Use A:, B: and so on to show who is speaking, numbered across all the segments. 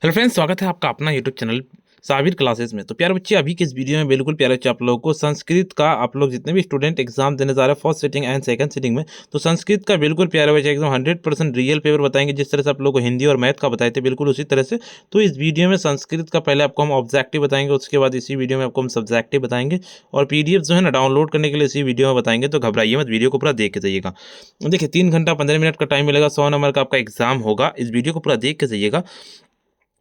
A: Hello friends, स्वागत है आपका अपना यूट्यूब चैनल साबिर क्लासेस में। तो प्यारे बच्चे, अभी के इस वीडियो में बिल्कुल प्यारे बच्चे आप लोगों को संस्कृत का, आप लोग जितने भी स्टूडेंट एग्जाम देने जा रहे हैं first sitting and second sitting में, तो संस्कृत का बिल्कुल प्यारे बच्चे एकदम 100% रियल पेपर बताएंगे। जिस तरह से आप लोगों को हिंदी और मैथ का बताए थे बिल्कुल उसी तरह से। तो इस वीडियो में संस्कृत का पहले आपको हम ऑब्जेक्टिव बताएंगे, उसके बाद इसी वीडियो में आपको हम सब्जेक्टिव बताएंगे, और पीडीएफ जो है ना डाउनलोड करने के लिए इसी वीडियो में बताएंगे। तो घबराइए मत, वीडियो को पूरा देख के जाइएगा। देखिए 3 घंटा 15 मिनट का टाइम मिलेगा, 100 नंबर का आपका एग्जाम होगा। इस वीडियो को पूरा देख के जाइएगा।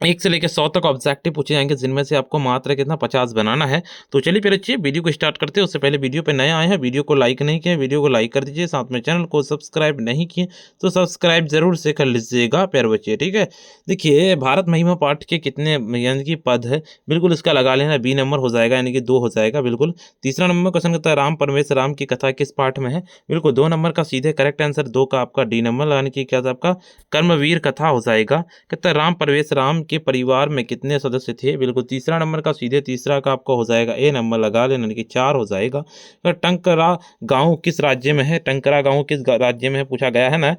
A: 1 से लेकर 100 तक ऑब्जेक्टिव पूछे जाएंगे, जिनमें से आपको मात्र कितना 50 बनाना है। तो चलिए फिर अच्छी वीडियो को स्टार्ट करते हैं। उससे पहले वीडियो पे नए आए हैं, वीडियो को लाइक नहीं किए, वीडियो को लाइक कर दीजिए। साथ में चैनल को सब्सक्राइब नहीं किए तो सब्सक्राइब जरूर से कर लीजिएगा प्यारे बच्चे, ठीक है। देखिए भारत महिमा पाठ के कितने यानी कि पद है, बिल्कुल इसका लगा लेना। बी नंबर हो जाएगा, यानी कि 2 हो जाएगा बिल्कुल। तीसरा नंबर क्वेश्चन कहता है राम परमेश राम की कथा किस पाठ में है, बिल्कुल 2 नंबर का सीधे करेक्ट आंसर। 2 का आपका डी नंबर लगाने की क्या था, आपका कर्मवीर कथा हो जाएगा। कहता है राम परवेश राम के परिवार में कितने सदस्य थे, बिल्कुल तीसरा नंबर का सीधे तीसरा का आपको हो जाएगा ए नंबर लगा लेना, यानी कि 4 हो जाएगा। तो टंकरा गांव किस राज्य में है, टंकरा गांव किस राज्य में है पूछा गया है ना,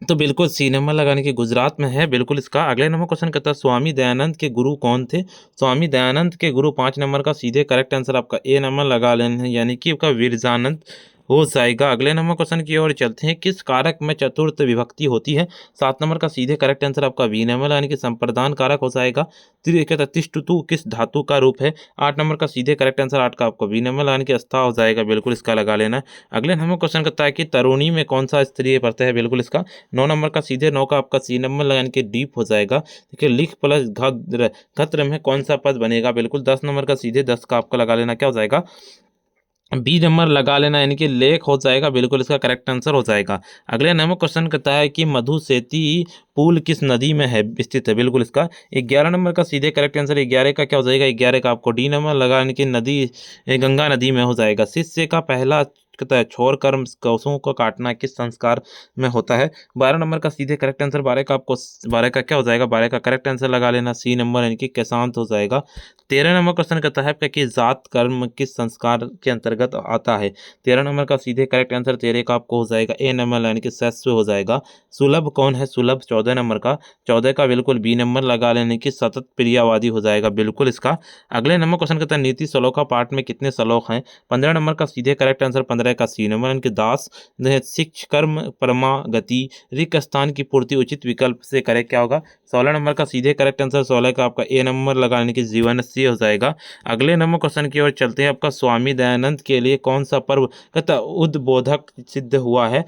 A: तो बिल्कुल सी नंबर लगाने की गुजरात में है बिल्कुल इसका। अगले नंबर क्वेश्चन कहता है स्वामी दयानंद के गुरु कौन थे, स्वामी दयानंद के गुरु 5 नंबर का सीधे करेक्ट आंसर आपका ए नंबर लगा लेना, यानी कि आपका विरजानंद हो जाएगा। अगले नंबर क्वेश्चन की ओर चलते हैं, किस कारक में चतुर्थ विभक्ति होती है, 7 नंबर का सीधे करेक्ट आंसर आपका बी नंबर यानी कि संप्रदान कारक हो जाएगा। कहता है तिष्ठतु किस धातु का रूप है, 8 नंबर का सीधे करेक्ट आंसर 8 का आपको बी नंबर यानी कि अस्था हो जाएगा, बिल्कुल इसका लगा लेना। अगले नंबर क्वेश्चन करता है कि तरुणी में कौन सा स्त्रीय प्रत्यय है, बिल्कुल इसका 9 नंबर का सीधे 9 का आपका सी नंबर लगाने के डीप हो जाएगा। देखिए लिख प्लस घद्र घत्र में कौन सा पद बनेगा, बिल्कुल 10 नंबर का सीधे 10 का आपका लगा लेना, क्या हो जाएगा बी नंबर लगा लेना, यानी कि लेख हो जाएगा, बिल्कुल इसका करेक्ट आंसर हो जाएगा। अगले नंबर क्वेश्चन कहता है कि मधुसेती पुल किस नदी में है स्थित है, बिल्कुल इसका 11 नंबर का सीधे करेक्ट आंसर। 11 का क्या हो जाएगा, 11 का आपको डी नंबर लगा, यानी कि नदी गंगा नदी में हो जाएगा। शिष्य का पहला कहता है छोर कर्म कौशों को काटना किस संस्कार में होता है, 12 नंबर का सीधे करेक्ट आंसर। 12 का आपको 12 का क्या हो जाएगा, 12 का करेक्ट आंसर लगा लेना, सी नंबर यानी कि कैशांत हो जाएगा। 13 नंबर क्वेश्चन कहता है कि जात कर्म किस संस्कार के अंतर्गत आता है, 13 नंबर का सीधे करेक्ट आंसर 13 का आपको हो जाएगा ए नंबर यानी कि शस्व हो जाएगा। सुलभ कौन है, सुलभ 14 नंबर का, 14 का बिल्कुल बी नंबर लगा लेने की सतत प्रियवादी हो जाएगा, बिल्कुल इसका। अगले नंबर क्वेश्चन कहता है नीति श्लोका पाठ में कितने श्लोक हैं, 15 नंबर का सीधे करेक्ट आंसर 15 का सी नंबर यानी कि दास शिक्ष कर्म परमागति रिक स्थान की पूर्ति उचित विकल्प से करे, क्या होगा 16 नंबर का सीधे करेक्ट आंसर 16 का आपका ए नंबर लगाने की जीवन से हो जाएगा। अगले नंबर क्वेश्चन की ओर चलते हैं, आपका स्वामी दयानंद के लिए कौन सा पर्व कहता उद्बोधक सिद्ध हुआ है,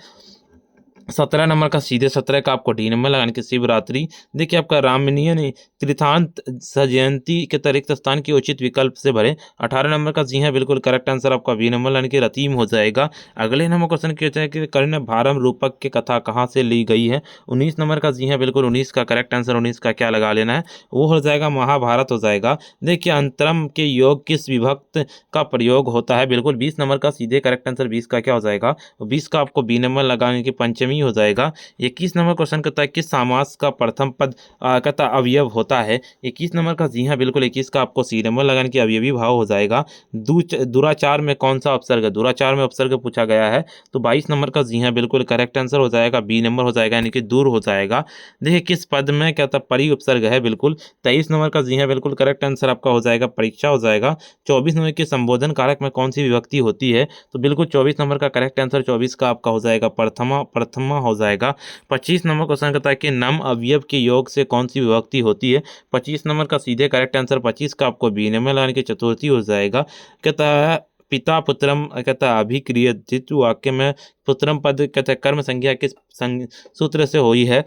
A: 17 नंबर का सीधे 17 का आपको डी नंबर लगाने की शिवरात्रि। देखिए आपका रामनीय ने तीर्थांत जयंती के अतिरिक्त स्थान की उचित विकल्प से भरे, 18 नंबर का जी है बिल्कुल करेक्ट आंसर आपका बी नंबर यानी कि रतीम हो जाएगा। अगले नंबर क्वेश्चन कहते हैं कि कर्ण भारम रूपक की कथा कहाँ से ली गई है, 19 नंबर का जी है बिल्कुल 19 का करेक्ट आंसर, 19 का क्या लगा लेना है, वो हो जाएगा महाभारत हो जाएगा। देखिए अंतरम के योग किस विभक्त का प्रयोग होता है, बिल्कुल 20 नंबर का सीधे करेक्ट आंसर 20 का क्या हो जाएगा, 20 का आपको बी नंबर लगाने की पंचमी हो जाएगा। 21 नंबर क्वेश्चन कहता है किस समास का प्रथम पद कहता अवयव होता है, 21 नंबर का जी हाँ बिल्कुल 21 का आपको सी नंबर लगाने की अवयवी भाव हो जाएगा। दुराचार में कौन सा उपसर्ग है, दुराचार में उपसर्ग पूछा गया है, तो 22 नंबर का जी हाँ बिल्कुल करेक्ट आंसर हो जाएगा, बी नंबर हो जाएगा यानी कि दूर हो जाएगा। देखिए किस पद में कहता परि उपसर्ग है, बिल्कुल 23 नंबर का जी हाँ बिल्कुल करेक्ट आंसर आपका हो जाएगा परीक्षा हो जाएगा। 24 नंबर के संबोधन कारक में कौन सी विभक्ति होती है, तो बिल्कुल 24 नंबर का करेक्ट आंसर 24 का आपका हो जाएगा प्रथमा प्रथमा हो जाएगा। 25 नंबर क्वेश्चन कहता है कि नम अवयव के योग से कौन सी विभक्ति होती है, 25 नंबर का सीधे करेक्ट आंसर 25 का आपको बी नंबर यानी कि चतुर्थी हो जाएगा। कहता है पिता पुत्रम कहता है अभिक्रिय जितु वाक्य में पुत्रम पद कहता है कर्म संज्ञा किस सूत्र से हुई है,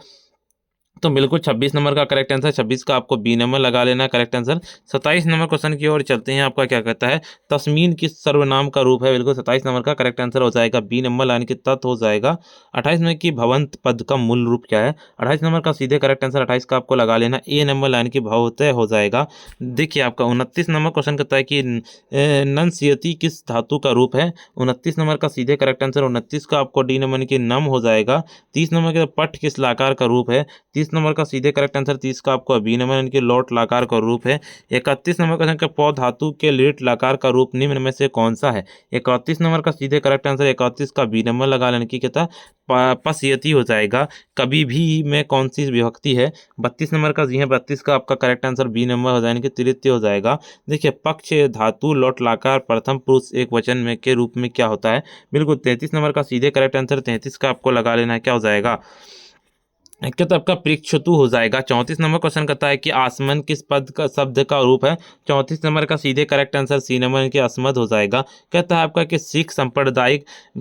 A: तो बिल्कुल 26 नंबर का करेक्ट आंसर, 26 का आपको बी नंबर लगा लेना करेक्ट आंसर। 27 नंबर क्वेश्चन की ओर चलते हैं, आपका क्या कहता है तस्मीन किस सर्वनाम का रूप है, बिल्कुल 27 नंबर का करेक्ट आंसर हो जाएगा बी नंबर यानी कि तत् हो जाएगा। 28 नंबर की भवंत पद का मूल रूप क्या है, 28 नंबर का सीधे करेक्ट आंसर 28 का आपको लगा लेना ए नंबर यानी कि भवतय हो जाएगा। देखिए आपका 29 नंबर क्वेश्चन कहता है कि नंस्यति किस धातु का रूप है, 29 नंबर का सीधे करेक्ट आंसर 29 का आपको डी नंबर यानी कि नम हो जाएगा। 30 नंबर के पट किस लाकार का रूप है, 30 30 नंबर का सीधे करेक्ट आंसर 30 का आपको बी नंबर यानी कि लौट लकार का रूप है। 31 नंबर का क्वेश्चन पौ धातु के लीट लकार का रूप निम्न में से कौन सा है। 31 नंबर का सीधे करेक्ट आंसर 31 का बी नंबर लगा लेने की कहता पश्यति हो जाएगा। कभी भी में कौन सी विभक्ति है। 32 नंबर का जी है 32 का आपका करेक्ट आंसर बी नंबर हो जाएगा कि तृतीय हो जाएगा। देखिए पक्ष धातु लौट लाकार प्रथम पुरुष एक वचन में के रूप में क्या होता है। बिल्कुल 33 नंबर का सीधे करेक्ट आंसर 33 का आपको लगा लेना है, क्या हो जाएगा क्या तो आपका पृक्षतु हो जाएगा। 34 नंबर क्वेश्चन कहता है कि आसमन किस पद का शब्द का रूप है। 34 नंबर का सीधे करेक्ट आंसर सी नंबर के अस्मद हो जाएगा। कहता है आपका कि सिख संप्रदाय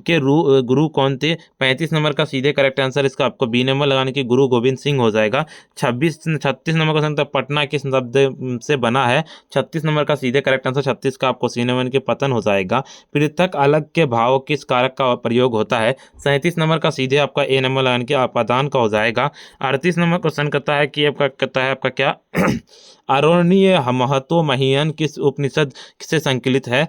A: के गुरु कौन थे। 35 नंबर का सीधे करेक्ट आंसर इसका आपको बी नंबर लगाने की गुरु गोविंद सिंह हो जाएगा। 36 नंबर क्वेश्चन था पटना किस शब्द से बना है। 36 नंबर का सीधे करेक्ट आंसर 36 का आपको सी नंबर के पतन हो जाएगा। पृथक अलग के भाव किस कारक का प्रयोग होता है। 37 नंबर का सीधे आपका ए नंबर लगाने के आपादान का हो जाएगा। 38 नंबर क्वेश्चन कहता है कि आपका कहता है आपका क्या आरोणीय महतो महीयन किस उपनिषद से संकलित है।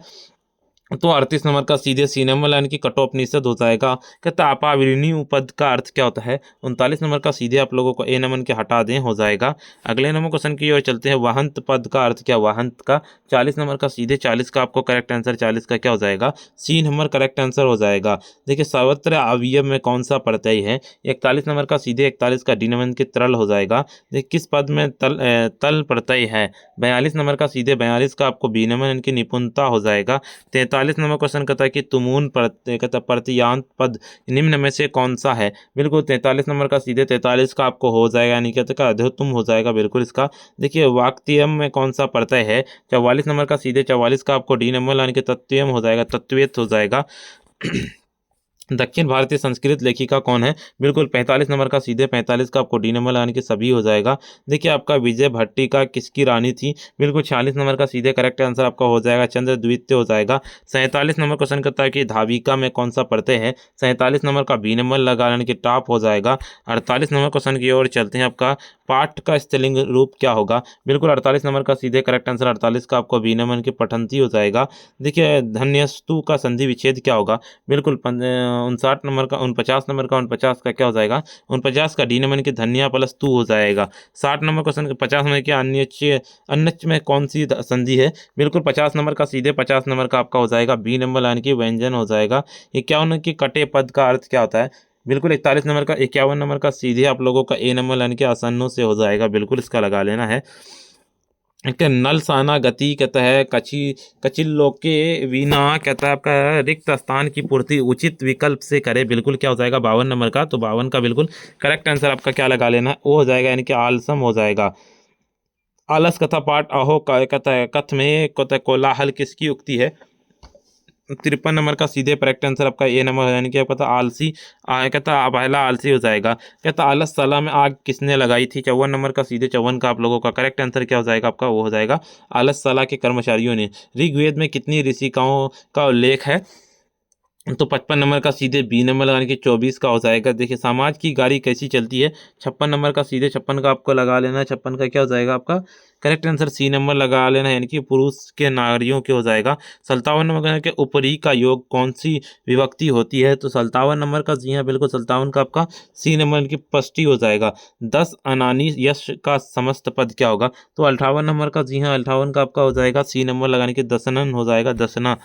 A: तो 38 नंबर का सीधे सी नंबर लाइन की कठोपनिषद हो जाएगा। कहता है अपावरणीय पद का अर्थ क्या होता है। 39 नंबर का सीधे आप लोगों को ए नंबर के हटा दें हो जाएगा। अगले नंबर क्वेश्चन की ओर चलते हैं। वहंत पद का अर्थ क्या वहंत का। 40 नंबर का सीधे 40 का आपको करेक्ट आंसर 40 का क्या हो जाएगा सी नंबर करेक्ट आंसर हो जाएगा। देखिए सर्वत्र अवयव में कौन सा प्रत्यय है। 41 नंबर का सीधे 41 का डी नंबर के तरल हो जाएगा। देखिए किस पद में तल प्रत्यय है। 42 नंबर का सीधे 42 का आपको बी नंबर इनकी निपुणता हो जाएगा। 43 नंबर क्वेश्चन कहता है कि तुमून कहता प्रत्यांत पद निम्न में से कौन सा है। बिल्कुल 43 नंबर का सीधे 43 का आपको हो जाएगा यानी कहते का अधोतुम हो जाएगा बिल्कुल इसका। देखिए वाक्यम में कौन सा प्रत्यय है। 44 नंबर का सीधे 44 का आपको डी नंबर यानी कि तत्वयम हो जाएगा तत्वेत हो जाएगा। दक्षिण भारतीय संस्कृत लेखिका कौन है। बिल्कुल 45 नंबर का सीधे 45 का आपको डी नंबर लगाने के सभी हो जाएगा। देखिए आपका विजय भट्टिका किसकी रानी थी। बिल्कुल 46 नंबर का सीधे करेक्ट आंसर आपका हो जाएगा चंद्र द्वितीय हो जाएगा। 47 नंबर क्वेश्चन करता है कि धाविका में कौन सा प्रत्यय है। 47 नंबर का बी नंबर लगाने के टॉप हो जाएगा। 48 नंबर क्वेश्चन की ओर चलते हैं। आपका पाठ का स्त्रीलिंग रूप क्या होगा। बिल्कुल 48 नंबर का सीधे करेक्ट आंसर 48 का आपको बी नंबर की पठंती हो जाएगा। देखिए धन्यस्तु का संधि विच्छेद क्या होगा। बिल्कुल 59 नंबर का 49 का क्या हो जाएगा 49 का डी नंबर की धनिया प्लस तू हो जाएगा। 60 नंबर क्वेश्चन 50 नंबर के अन्य में कौन सी संधि है। बिल्कुल 50 नंबर का सीधे 50 नंबर का आपका हो जाएगा बी नंबर लाइन की व्यंजन हो जाएगा। 51 की कटे पद का अर्थ क्या होता है। बिल्कुल 41 नंबर का 51 नंबर का सीधे आप लोगों का ए नंबर लाइन के आसन्नों से हो जाएगा। बिल्कुल इसका लगा लेना है। क्या नल साना गति कहता है कचिल्लोके वीना कहता है आपका रिक्त स्थान की पूर्ति उचित विकल्प से करे। बिल्कुल क्या हो जाएगा 52 नंबर का। तो 52 का बिल्कुल करेक्ट आंसर आपका क्या लगा लेना है वो हो जाएगा यानी कि आलसम हो जाएगा। आलस कथा पाठ अहो का कहता है कथ में कहता है कोलाहल किसकी उक्ति है। 53 नंबर का सीधे करेक्ट आंसर आपका ए नंबर यानी कि आपका आलसी कहता पहला आलसी हो जाएगा। कहता आलस साला में आग किसने लगाई थी। 54 नंबर का सीधे 54 का आप लोगों का करेक्ट आंसर क्या हो जाएगा आपका वो हो जाएगा आलस साला के कर्मचारियों ने। ऋग्वेद में कितनी ऋषिकाओं का उल्लेख है। तो 55 नंबर का सीधे बी नंबर लगाने के 24 का हो जाएगा। देखिए समाज की गाड़ी कैसी चलती है। 56 नंबर का सीधे 56 का आपको लगा लेना है। 56 का क्या हो जाएगा आपका करेक्ट आंसर सी नंबर लगा लेना है यानी कि पुरुष के नारियों के हो जाएगा। 57 नंबर के ऊपरी का योग कौन सी विभक्ति होती है। तो 57 नंबर का जी हाँ बिल्कुल 57 का आपका सी नंबर की पष्टी हो जाएगा। 10 अनानी यश का समस्त पद क्या होगा। तो 58 नंबर का जी हाँ 58 का आपका हो जाएगा सी नंबर लगाने के दसनन हो जाएगा दसना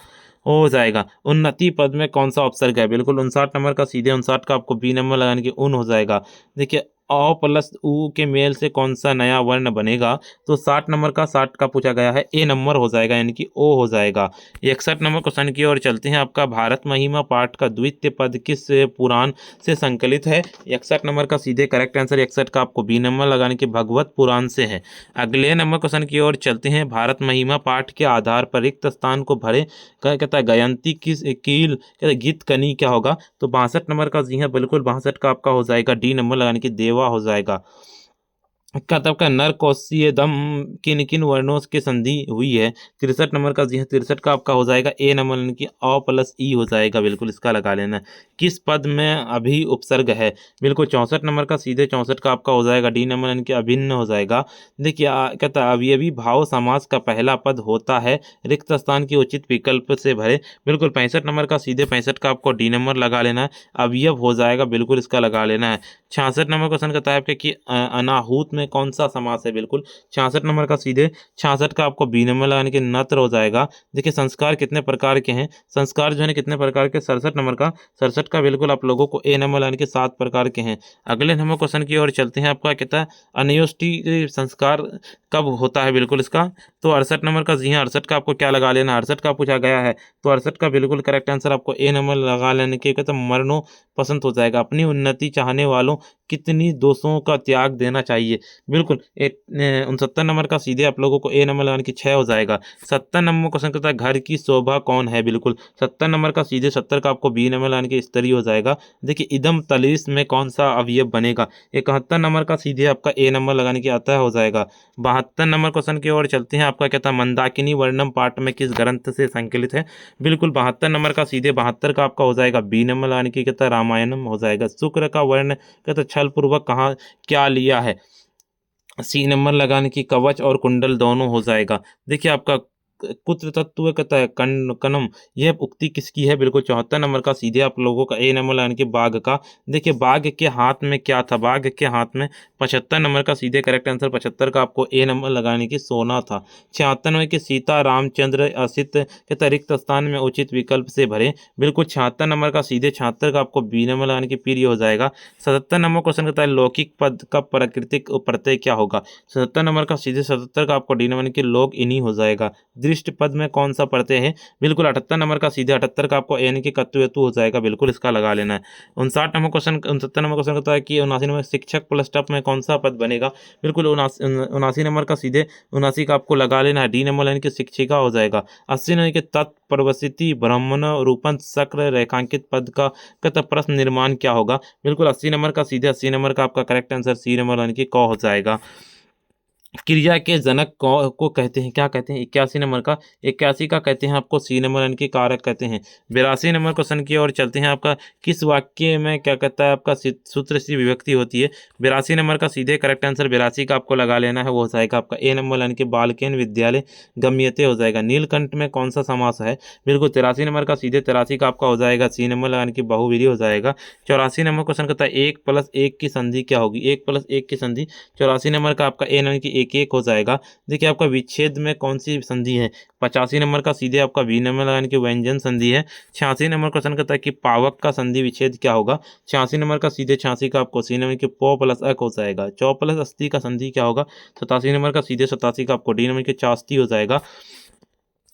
A: हो जाएगा। उन्नति पद में कौन सा उपसर्ग है। बिल्कुल 59 नंबर का सीधे 59 का आपको बी नंबर लगाने की उन हो जाएगा। देखिए अ प्लस उ के मेल से कौन सा नया वर्ण बनेगा। तो 60 नंबर का 60 का पूछा गया है ए नंबर हो जाएगा यानी कि ओ हो जाएगा। 61 नंबर क्वेश्चन की ओर चलते हैं। आपका भारत महिमा पाठ का द्वितीय पद किस पुराण से संकलित है। 61 नंबर का सीधे करेक्ट आंसर 61 का आपको बी नंबर लगाने के भगवत पुराण से है। अगले नंबर क्वेश्चन की ओर चलते हैं। भारत महिमा पाठ के आधार पर रिक्त स्थान को भरे कहता है गयंती किस कील कहता है गीत कनी क्या होगा। तो 62 नंबर का जी हाँ बिल्कुल 62 का आपका हो जाएगा डी नंबर लगाने की देवा हो जाएगा। कतब का नर कौशिय दम किन किन वर्णों की संधि हुई है। 63 नंबर का जी है, 63 का आपका हो जाएगा ए नंबर यानी कि अ प्लस ई हो जाएगा, बिल्कुल इसका लगा लेना है। किस पद में अभी उपसर्ग है, बिल्कुल 64 नंबर का सीधे 64 का आपका हो जाएगा डी नंबर यानी कि अभिन्न हो जाएगा। देखिए कहता है अवयवी भाव समास का पहला पद होता है, रिक्त स्थान की उचित विकल्प से भरे, बिल्कुल 65 नंबर का सीधे 65 का आपको डी नंबर लगा लेना है, अवयव हो जाएगा, बिल्कुल इसका लगा लेना है। 66 नंबर क्वेश्चन कहता है आपके कि अनाहूत में कौन सा समास है, बिल्कुल 66 नंबर का सीधे 66 का आपको बी नंबर लगाने के नत्र हो जाएगा। देखिए संस्कार कितने प्रकार के हैं, संस्कार जो है कितने प्रकार के, 67 नंबर का, 67 का बिल्कुल आप लोगों को ए नंबर लगाने के 7 प्रकार के हैं। अगले नंबर क्वेश्चन की ओर चलते हैं। आपका कहता है अन्योष्टि संस्कार कब होता है, बिल्कुल इसका तो 68 नंबर का जी हाँ, 68 का आपको क्या लगा लेना, 68 का पूछा गया है तो 68 का बिल्कुल करेक्ट आंसर आपको ए नंबर लगा लेने के कहते मरणों पसंद हो जाएगा। अपनी उन्नति चाहने वालों कितनी दोषों का त्याग देना चाहिए, बिल्कुल 69 नंबर का सीधे आप लोगों को ए नंबर लगाने की 6 हो जाएगा। 70 नंबर क्वेश्चन करता है घर की शोभा कौन है, बिल्कुल 70 नंबर का सीधे 70 का आपको बी नंबर लगाने की स्त्री हो जाएगा। देखिए इदम तलीस में कौन सा अवयव बनेगा, 71 नंबर का सीधे आपका ए नंबर लगाने की आता है हो जाएगा। 72 नंबर क्वेश्चन की ओर चलते हैं। आपका कहता है मंदाकिनी वर्णम पाठ में किस ग्रंथ से संकलित है, बिल्कुल 72 नंबर का सीधे 72 का आपका हो जाएगा बी नंबर लगाने की कहता है रामायणम हो जाएगा। शुक्र का वर्ण कहता छल पूर्वक कहाँ क्या लिया है, सी नंबर लगाने की कवच और कुंडल दोनों हो जाएगा। देखिए आपका कुत्र तत्व कहता है कनम, यह उक्ति किसकी है, बिल्कुल 74 नंबर का सीधे आप लोगों का ए नंबर लगाने के बाघ का। देखिए बाघ के हाथ में क्या था, बाघ के हाथ में 75 नंबर का सीधे करेक्ट आंसर 75 का आपको ए नंबर लगाने की सोना था। 76 नंबर की सीता रामचंद्र असित के रिक्त स्थान में उचित विकल्प से भरे, बिल्कुल 76 नंबर का सीधे 76 का आपको बी नंबर लगाने की पीर हो जाएगा। 77 नंबर क्वेश्चन कहता है लौकिक पद का प्राकृतिक प्रत्यय क्या होगा, 77 नंबर का सीधे 77 का आपको डी नंबर की लोग इन्हीं हो जाएगा। दृष्ट पद में कौन सा प्रत्यय है, बिल्कुल 78 नंबर का सीधे 78 का आपको यानी कि कत्वयतु हो जाएगा, बिल्कुल इसका लगा लेना है। 59 नंबर क्वेश्चन 69 नंबर क्वेश्चन कहता है कि 79 नंबर शिक्षक प्लस टप में कौन सा पद बनेगा, बिल्कुल 79 नंबर का सीधे 79 का आपको लगा लेना है, डी नंबर यानी कि शिक्षिका हो जाएगा। 80 नंबर के तत्प्रवसिति ब्राह्मण रूपन शक्र रेखांकित पद का प्रश्न निर्माण क्या होगा, बिल्कुल 80 नंबर का सीधे 80 नंबर का आपका करेक्ट आंसर सी नंबर यानी कि क हो जाएगा। क्रिया के जनक को कहते हैं, क्या कहते हैं, 81 नंबर का, 81 का कहते हैं आपको सी नंबर यानी कि कारक कहते हैं। 82 नंबर क्वेश्चन की ओर चलते हैं। आपका किस वाक्य में क्या कहता है आपका सूत्र सी विभक्ति होती है, 82 नंबर का सीधे करेक्ट आंसर 82 का आपको लगा लेना है, वो हो जाएगा आपका ए नंबर यानी कि बालकेन विद्यालय गम्यते हो जाएगा। नीलकंठ में कौन सा समास है, बिल्कुल 83 नंबर का सीधे 83 का आपका हो जाएगा सी नंबर यानी कि बहुवीरी हो जाएगा। 84 नंबर क्वेश्चन कहता है 1+1 की संधि क्या होगी, 1+1 की संधि 84 नंबर का आपका ए यानी कि एक एक हो जाएगा। देखिए आपका विच्छेद में कौन सी संधि है, 85 नंबर का सीधे आपका बी नंबर लगाने की व्यंजन संधि है। 86 नंबर क्वेश्चन कहता है कि पावक का संधि विच्छेद क्या होगा, 86 नंबर का सीधे 86 का आपको सी नंबर की पो प्लस अक हो जाएगा। 4 प्लस अस्थि का संधि क्या होगा, 87 नंबर का सीधे 87 का आपको डी नंबर की चास्ती हो जाएगा।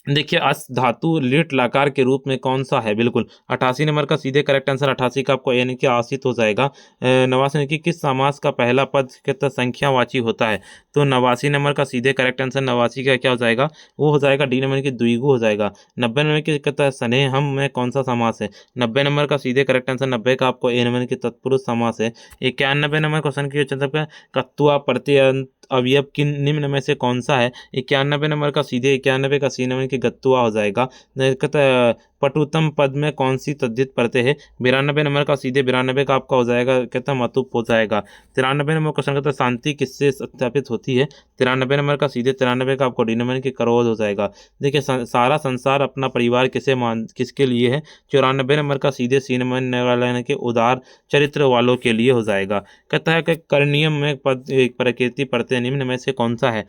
A: देखिए अस धातु लिट लकार के रूप में कौन सा है, बिल्कुल 88 नंबर का सीधे करेक्ट आंसर 88 का आपको यानी कि आसित हो जाएगा। 89 की किस समास का पहला पद कितना संख्यावाची होता है, तो 89 नंबर का सीधे करेक्ट आंसर 89 का क्या हो जाएगा, वो हो जाएगा डी नंबर की द्विगु हो जाएगा। 90 नंबर की कहता है स्नेह हम में कौन सा समास है, 90 नंबर का सीधे करेक्ट आंसर 90 का आपको ए नंबर की तत्पुरुष समास है। 91 नंबर क्वेश्चन की कत्वा प्रत्यय अवयव किन निम्न में से कौन सा है, 91 नंबर का सीधे 91 का सी नंबर की गत्तुआ हो जाएगा। पटुतम पद में कौन सी तद्धित प्रत्यय है, 92 नंबर का सीधे 92 का आपका हो जाएगा कहता मतुप हो जाएगा। 93 नंबर क्वेश्चन कहता है शांति किससे सत्यापित होती है, 93 नंबर का सीधे 93 का आपको डी नंबर की क्रोध हो जाएगा। देखिए सारा संसार अपना परिवार किसके लिए है, 94 नंबर का सीधे सी नंबर के उदार चरित्र वालों के लिए हो जाएगा। कहता है कि कर्णियम में पद प्रकृति प्रत्यय निम्न में से कौन सा है,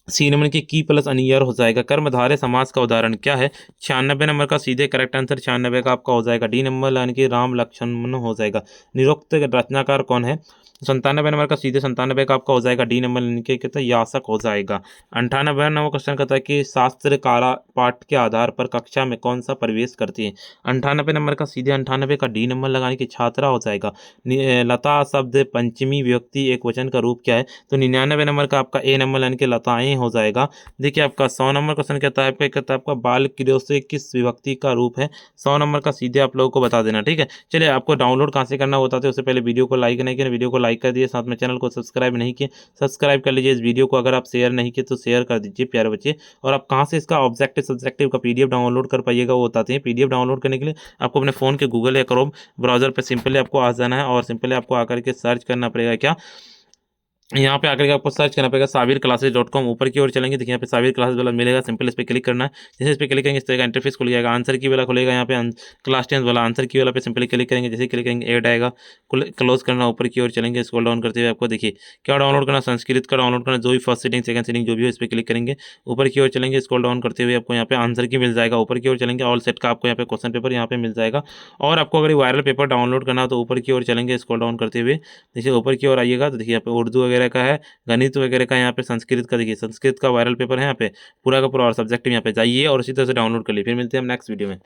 A: सी नंबर की प्लस अनियर हो जाएगा। कर्मधारय समास का उदाहरण क्या है, 96 नंबर का सीधे करेक्ट आंसर 96 का आपका हो जाएगा डी नंबर यानी कि राम लक्ष्मण हो जाएगा। निरुक्त रचनाकार कौन है, 97 नंबर का सीधे 97 का आपका हो जाएगा डी नंबर यानी कि कहते हैं यासक हो जाएगा। 98 नंबर क्वेश्चन कहता है कि शास्त्र कारा पाठ के आधार पर कक्षा में कौन सा प्रवेश करती है, 98 नंबर का सीधे 98 का डी नंबर लगाने की छात्रा हो जाएगा। लता शब्द पंचमी विभक्ति एक वचन का रूप क्या है, तो 99 नंबर का आपका ए नंबर यानी कि लताएं हो जाएगा। देखिए आपका 100 नंबर क्वेश्चन कहता है आपका बाल क्रियो से किस विभक्ति का रूप है, 100 नंबर का सीधे आप लोगों को बता देना, ठीक है। चलिए आपको डाउनलोड कहाँ से करना होता है, उससे पहले वीडियो को लाइक नहीं किया, वीडियो को लाइक कर दीजिए, साथ में चैनल को सब्सक्राइब नहीं किए सब्सक्राइब कर लीजिए। इस वीडियो को अगर आप शेयर नहीं किए तो शेयर कर दीजिए प्यारे बच्चे। और आप कहाँ से इसका ऑब्जेक्टिव सब्जेक्टिव का पीडीएफ डाउनलोड कर पाइएगा वो बताते हैं। पीडीएफ डाउनलोड करने के लिए आपको अपने फ़ोन के गूगल या क्रोम ब्राउज़र पर सिंपली आपको आ जाना है और सिंपली आपको आकर के सर्च करना पड़ेगा क्या, यहाँ पे आकर के आपको सर्च करना पड़ेगा sabirclasses.com। ऊपर की ओर चलेंगे, देखिए यहाँ पे साबिर क्लासेस वाला मिलेगा, सिंपल इस पे क्लिक करना है। जैसे इस पे क्लिक करेंगे इस तरह का इंटरफेस खुल जाएगा। आंसर की वाला खुलेगा, यहाँ पे क्लास 10 वाला आंसर की वाला पे सिंपली क्लिक करेंगे। जैसे क्लिक करेंगे ऐड आएगा, क्लोज करना। ऊपर की ओर चलेंगे, स्क्रॉल डाउन करते हुए आपको देखिए क्या डाउनलोड करना, संस्कृत का डाउनलोड करना, जो भी फर्स्ट सीटिंग सेकंड सीटिंग जो भी हो इस पर क्लिक करेंगे। ऊपर की ओर चलेंगे, स्क्रॉल डाउन करते हुए आपको यहाँ पे आंसर की मिल जाएगा। ऊपर की ओर चलेंगे, ऑल सेट का आपको यहाँ पे क्वेश्चन पेपर यहाँ पे मिल जाएगा। और आपको अगर वायरल पेपर डाउनलोड करना हो तो ऊपर की ओर चलेंगे, स्क्रॉल डाउन करते हुए देखिए ऊपर की ओर आइएगा तो देखिए यहाँ पे उर्दू वगैरह का है, गणित वगैरह का, यहाँ पे संस्कृत का देखिए संस्कृत का वायरल पेपर है यहाँ पे पूरा का पूरा, और सब्जेक्टिव यहाँ पे जाइए और इसी तरह से डाउनलोड कर लीजिए। फिर मिलते हैं हम नेक्स्ट वीडियो में।